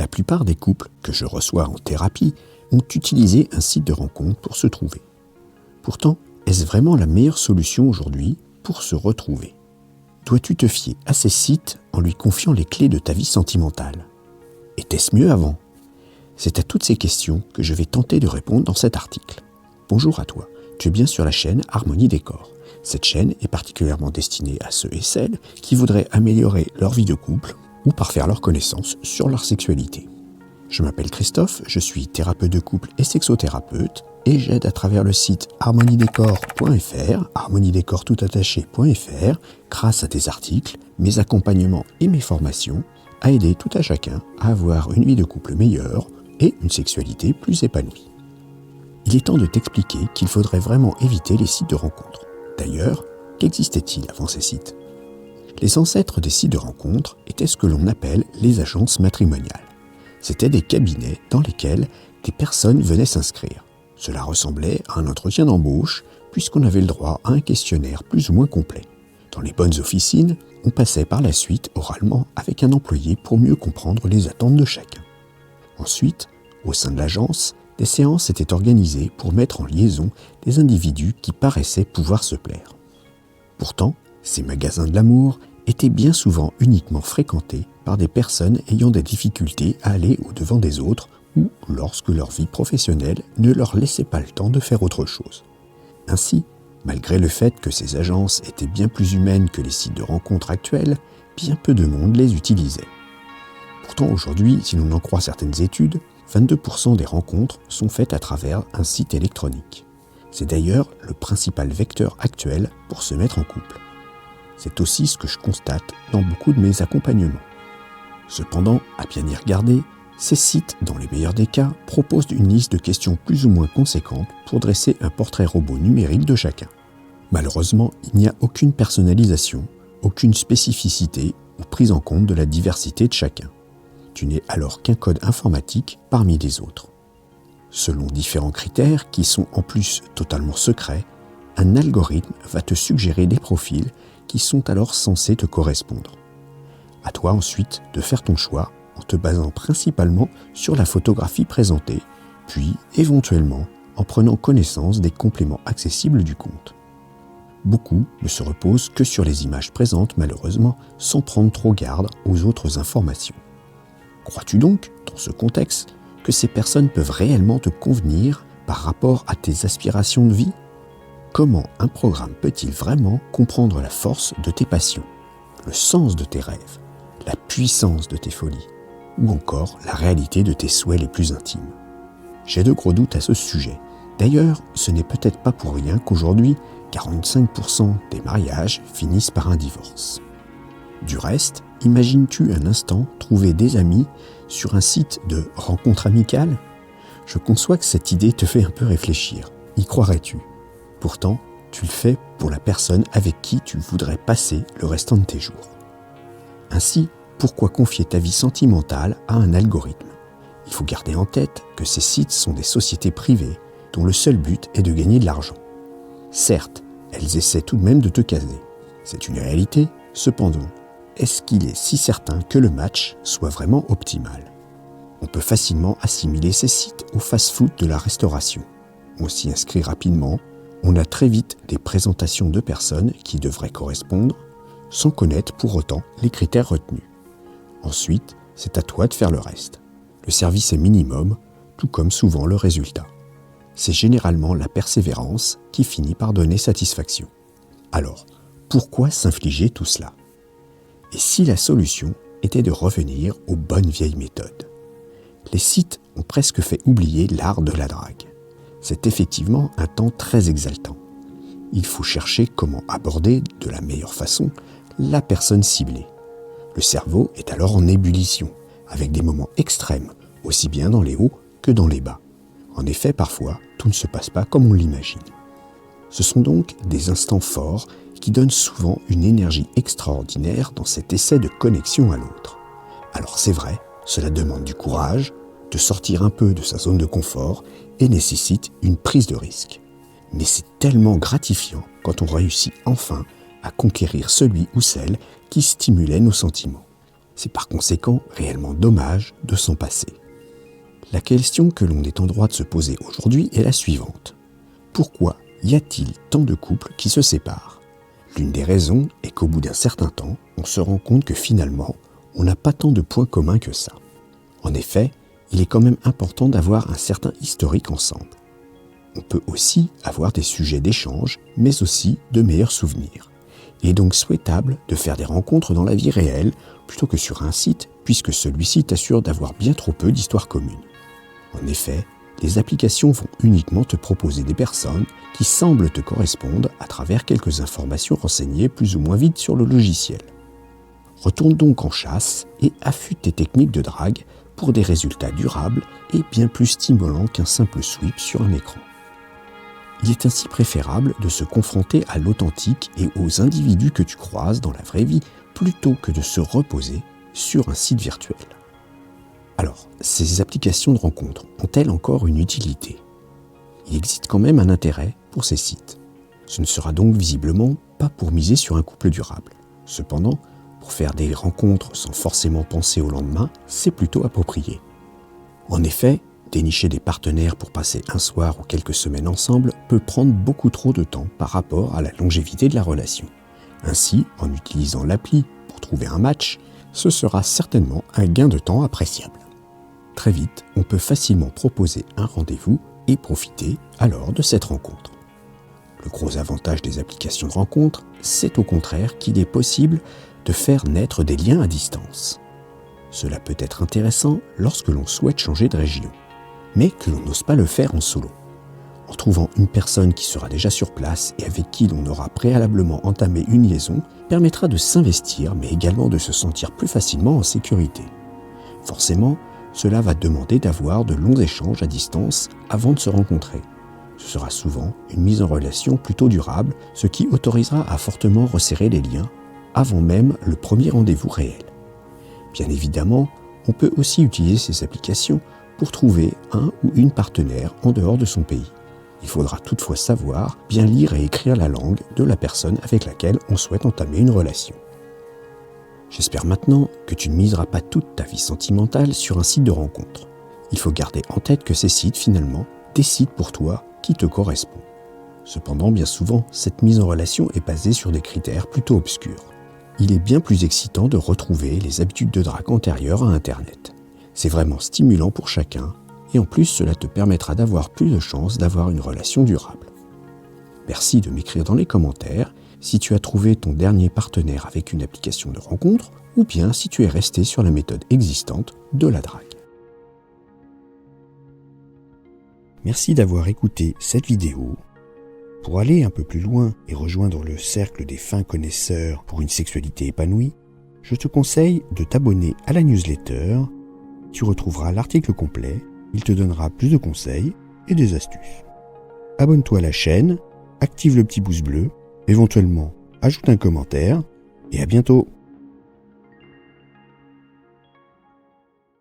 La plupart des couples que je reçois en thérapie ont utilisé un site de rencontre pour se trouver. Pourtant, est-ce vraiment la meilleure solution aujourd'hui pour se retrouver ? Dois-tu te fier à ces sites en lui confiant les clés de ta vie sentimentale ? Était-ce mieux avant ? C'est à toutes ces questions que je vais tenter de répondre dans cet article. Bonjour à toi, tu es bien sur la chaîne Harmonie Décor. Cette chaîne est particulièrement destinée à ceux et celles qui voudraient améliorer leur vie de couple ou parfaire leurs connaissances sur leur sexualité. Je m'appelle Christophe, je suis thérapeute de couple et sexothérapeute et j'aide à travers le site harmoniedécor.fr, harmoniedécortoutattaché.fr, grâce à des articles, mes accompagnements et mes formations, à aider tout à chacun à avoir une vie de couple meilleure et une sexualité plus épanouie. Il est temps de t'expliquer qu'il faudrait vraiment éviter les sites de rencontres. D'ailleurs, qu'existait-il avant ces sites ? Les ancêtres des sites de rencontres étaient ce que l'on appelle les agences matrimoniales. C'étaient des cabinets dans lesquels des personnes venaient s'inscrire. Cela ressemblait à un entretien d'embauche puisqu'on avait le droit à un questionnaire plus ou moins complet. Dans les bonnes officines, on passait par la suite oralement avec un employé pour mieux comprendre les attentes de chacun. Ensuite, au sein de l'agence, des séances étaient organisées pour mettre en liaison des individus qui paraissaient pouvoir se plaire. Pourtant, ces magasins de l'amour étaient bien souvent uniquement fréquentés par des personnes ayant des difficultés à aller au-devant des autres ou lorsque leur vie professionnelle ne leur laissait pas le temps de faire autre chose. Ainsi, malgré le fait que ces agences étaient bien plus humaines que les sites de rencontres actuels, bien peu de monde les utilisait. Pourtant aujourd'hui, si l'on en croit certaines études, 22% des rencontres sont faites à travers un site électronique. C'est d'ailleurs le principal vecteur actuel pour se mettre en couple. C'est aussi ce que je constate dans beaucoup de mes accompagnements. Cependant, à bien y regarder, ces sites, dans les meilleurs des cas, proposent une liste de questions plus ou moins conséquentes pour dresser un portrait robot numérique de chacun. Malheureusement, il n'y a aucune personnalisation, aucune spécificité ou prise en compte de la diversité de chacun. Tu n'es alors qu'un code informatique parmi les autres. Selon différents critères qui sont en plus totalement secrets, un algorithme va te suggérer des profils qui sont alors censés te correspondre. À toi ensuite de faire ton choix en te basant principalement sur la photographie présentée, puis éventuellement en prenant connaissance des compléments accessibles du compte. Beaucoup ne se reposent que sur les images présentes malheureusement sans prendre trop garde aux autres informations. Crois-tu donc, dans ce contexte, que ces personnes peuvent réellement te convenir par rapport à tes aspirations de vie ? Comment un programme peut-il vraiment comprendre la force de tes passions, le sens de tes rêves, la puissance de tes folies, ou encore la réalité de tes souhaits les plus intimes ? J'ai de gros doutes à ce sujet. D'ailleurs, ce n'est peut-être pas pour rien qu'aujourd'hui, 45% des mariages finissent par un divorce. Du reste, imagines-tu un instant trouver des amis sur un site de rencontre amicale ? Je conçois que cette idée te fait un peu réfléchir. Y croirais-tu ? Pourtant, tu le fais pour la personne avec qui tu voudrais passer le restant de tes jours. Ainsi, pourquoi confier ta vie sentimentale à un algorithme ? Il faut garder en tête que ces sites sont des sociétés privées dont le seul but est de gagner de l'argent. Certes, elles essaient tout de même de te caser. C'est une réalité, cependant. Est-ce qu'il est si certain que le match soit vraiment optimal ? On peut facilement assimiler ces sites au fast-food de la restauration. On s'y inscrit rapidement, on a très vite des présentations de personnes qui devraient correspondre, sans connaître pour autant les critères retenus. Ensuite, c'est à toi de faire le reste. Le service est minimum, tout comme souvent le résultat. C'est généralement la persévérance qui finit par donner satisfaction. Alors, pourquoi s'infliger tout cela ? Et si la solution était de revenir aux bonnes vieilles méthodes ? Les sites ont presque fait oublier l'art de la drague. C'est effectivement un temps très exaltant. Il faut chercher comment aborder de la meilleure façon la personne ciblée. Le cerveau est alors en ébullition, avec des moments extrêmes, aussi bien dans les hauts que dans les bas. En effet, parfois, tout ne se passe pas comme on l'imagine. Ce sont donc des instants forts qui donnent souvent une énergie extraordinaire dans cet essai de connexion à l'autre. Alors c'est vrai, cela demande du courage, de sortir un peu de sa zone de confort et nécessite une prise de risque. Mais c'est tellement gratifiant quand on réussit enfin à conquérir celui ou celle qui stimulait nos sentiments. C'est par conséquent réellement dommage de s'en passer. La question que l'on est en droit de se poser aujourd'hui est la suivante. Pourquoi y a-t-il tant de couples qui se séparent ? L'une des raisons est qu'au bout d'un certain temps, on se rend compte que finalement, on n'a pas tant de points communs que ça. En effet, il est quand même important d'avoir un certain historique ensemble. On peut aussi avoir des sujets d'échange, mais aussi de meilleurs souvenirs. Il est donc souhaitable de faire des rencontres dans la vie réelle plutôt que sur un site, puisque celui-ci t'assure d'avoir bien trop peu d'histoires communes. En effet, les applications vont uniquement te proposer des personnes qui semblent te correspondre à travers quelques informations renseignées plus ou moins vite sur le logiciel. Retourne donc en chasse et affûte tes techniques de drague pour des résultats durables et bien plus stimulants qu'un simple sweep sur un écran. Il est ainsi préférable de se confronter à l'authentique et aux individus que tu croises dans la vraie vie plutôt que de se reposer sur un site virtuel. Alors, ces applications de rencontres ont-elles encore une utilité ? Il existe quand même un intérêt pour ces sites. Ce ne sera donc visiblement pas pour miser sur un couple durable. Cependant, pour faire des rencontres sans forcément penser au lendemain, c'est plutôt approprié. En effet, dénicher des partenaires pour passer un soir ou quelques semaines ensemble peut prendre beaucoup trop de temps par rapport à la longévité de la relation. Ainsi, en utilisant l'appli pour trouver un match, ce sera certainement un gain de temps appréciable. Très vite, on peut facilement proposer un rendez-vous et profiter alors de cette rencontre. Le gros avantage des applications de rencontre, c'est au contraire qu'il est possible de faire naître des liens à distance. Cela peut être intéressant lorsque l'on souhaite changer de région, mais que l'on n'ose pas le faire en solo. En trouvant une personne qui sera déjà sur place et avec qui l'on aura préalablement entamé une liaison, permettra de s'investir mais également de se sentir plus facilement en sécurité. Forcément, cela va demander d'avoir de longs échanges à distance avant de se rencontrer. Ce sera souvent une mise en relation plutôt durable, ce qui autorisera à fortement resserrer les liens avant même le premier rendez-vous réel. Bien évidemment, on peut aussi utiliser ces applications pour trouver un ou une partenaire en dehors de son pays. Il faudra toutefois savoir bien lire et écrire la langue de la personne avec laquelle on souhaite entamer une relation. J'espère maintenant que tu ne miseras pas toute ta vie sentimentale sur un site de rencontre. Il faut garder en tête que ces sites, finalement, décident pour toi qui te correspond. Cependant, bien souvent, cette mise en relation est basée sur des critères plutôt obscurs. Il est bien plus excitant de retrouver les habitudes de drague antérieures à Internet. C'est vraiment stimulant pour chacun, et en plus, cela te permettra d'avoir plus de chances d'avoir une relation durable. Merci de m'écrire dans les commentaires si tu as trouvé ton dernier partenaire avec une application de rencontre ou bien si tu es resté sur la méthode existante de la drague. Merci d'avoir écouté cette vidéo. Pour aller un peu plus loin et rejoindre le cercle des fins connaisseurs pour une sexualité épanouie, je te conseille de t'abonner à la newsletter. Tu retrouveras l'article complet, il te donnera plus de conseils et des astuces. Abonne-toi à la chaîne, active le petit pouce bleu, éventuellement ajoute un commentaire et à bientôt.